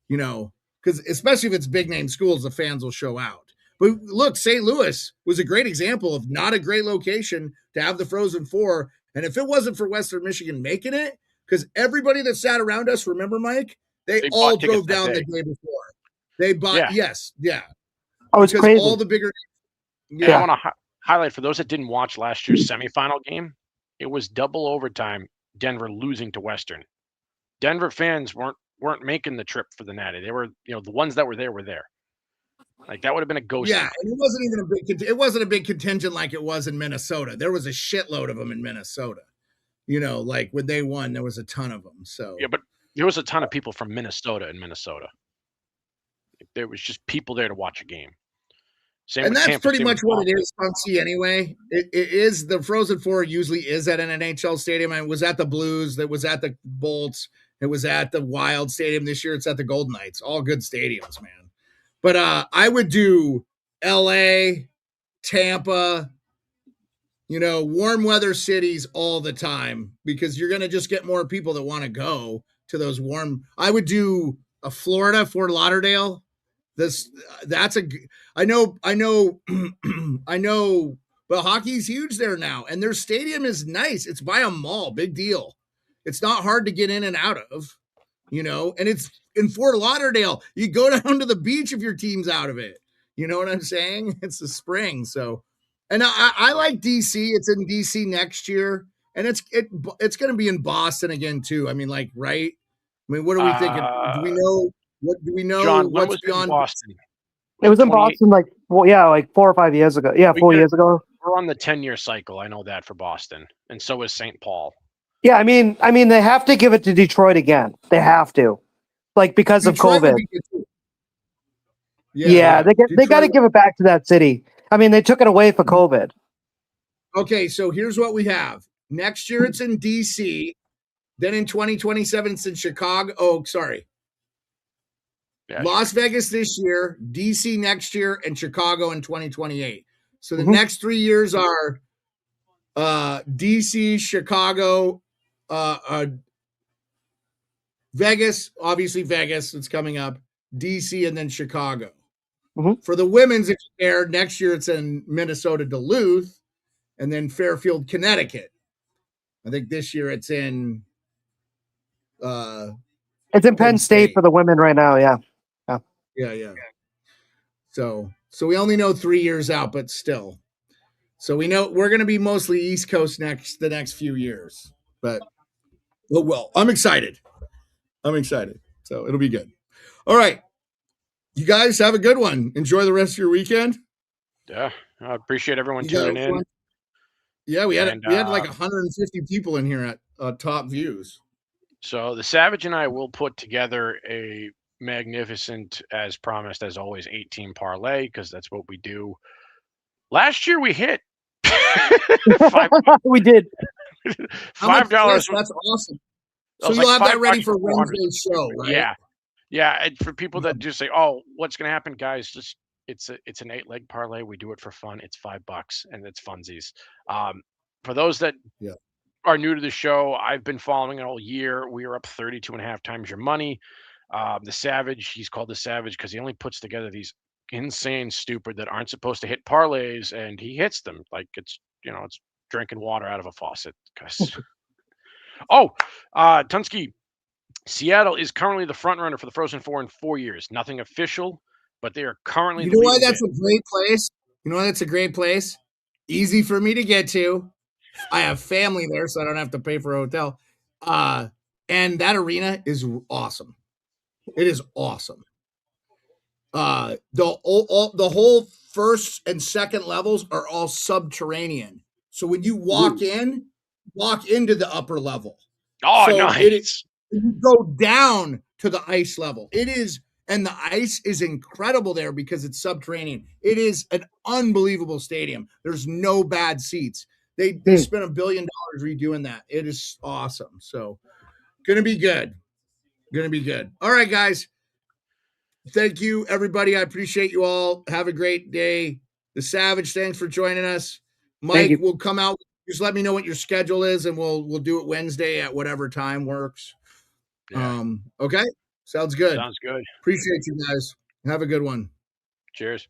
you know, because especially if it's big name schools, the fans will show out. But look, St. Louis was a great example of not a great location to have the Frozen Four. And if it wasn't for Western Michigan making it, because everybody that sat around us, remember, Mike, they all drove down the day before. They bought, yes, yeah. Oh, it's crazy. All the bigger. Yeah, I want to highlight for those that didn't watch last year's semifinal game. It was double overtime. Denver losing to Western. Denver fans weren't making the trip for the Natty. They were, you know, the ones that were there were there. Like that would have been a ghost. Yeah, and it wasn't even a big contingent like it was in Minnesota. There was a shitload of them in Minnesota. You know, like when they won, there was a ton of them. So yeah, but there was a ton of people from Minnesota in Minnesota. There was just people there to watch a game. And that's pretty much what it is, Funky, anyway. It is the Frozen Four usually is at an NHL stadium. And it was at the Blues, that was at the Bolts, it was at the Wild Stadium this year. It's at the Golden Knights. All good stadiums, man. But I would do LA, Tampa, you know, warm weather cities all the time because you're going to just get more people that want to go to those warm. I would do a Florida, Fort Lauderdale. I know, but hockey's huge there now, and their stadium is nice. It's by a mall, big deal. It's not hard to get in and out of, you know, and it's in Fort Lauderdale. You go down to the beach if your team's out of it. You know what I'm saying? It's the spring. So, and I like DC. It's in DC next year, and it's going to be in Boston again too. I mean, like, right? I mean, what are we thinking? Do we know? What do we know? John, what's beyond Boston? It was in Boston like 4 or 5 years ago. Yeah, 4 years ago. We're on the 10-year cycle. I know that for Boston, and so is St. Paul. Yeah, I mean, they have to give it to Detroit again. They have to, like because Detroit of COVID. Yeah, they got to give it back to that city. I mean, they took it away for COVID. Okay, so here's what we have. Next year it's in DC. Then in 2027 it's in Chicago. Oh, sorry. Yeah, Las Vegas this year, DC next year, and Chicago in 2028. So the next 3 years are DC, Chicago, Vegas, obviously Vegas, it's coming up, DC, and then Chicago. For the women's, if you care, next year it's in Minnesota, Duluth, and then Fairfield, Connecticut. I think this year it's in Penn State for the women right now, yeah. Yeah. So we only know 3 years out, but still. So we know we're going to be mostly East Coast the next few years. But well, I'm excited. So it'll be good. All right. You guys have a good one. Enjoy the rest of your weekend. Yeah, I appreciate everyone tuning in. Yeah, we had like 150 people in here at Top Views. So the Savage and I will put together a magnificent, as promised, as always, 18 parlay, because that's what we do. Last year we hit. We did. $5. That's awesome. So you'll have that ready for Wednesday's show, right? Yeah. And for people that just say, "Oh, what's going to happen, guys?" Just it's an 8-leg parlay. We do it for fun. It's $5, and it's funsies. For those that are new to the show, I've been following it all year. We are up 32.5 times your money. The Savage, he's called the Savage because he only puts together these insane, stupid that aren't supposed to hit parlays, and he hits them like it's drinking water out of a faucet. Tunsky, Seattle is currently the front runner for the Frozen Four in 4 years. Nothing official, but they are currently. You know why that's a great place? You know why that's a great place? Easy for me to get to. I have family there, so I don't have to pay for a hotel. And that arena is awesome. It is awesome. The whole first and second levels are all subterranean. So when you walk into the upper level. Oh, so nice. You go down to the ice level. And the ice is incredible there because it's subterranean. It is an unbelievable stadium. There's no bad seats. They spent $1 billion redoing that. It is awesome. So gonna be good. All right, guys. Thank you, everybody. I appreciate you all. Have a great day. The Savage, thanks for joining us. Mike will come out with Just let me know what your schedule is, and we'll do it Wednesday at whatever time works. Yeah. Okay, sounds good. Sounds good. Appreciate you guys. Have a good one. Cheers.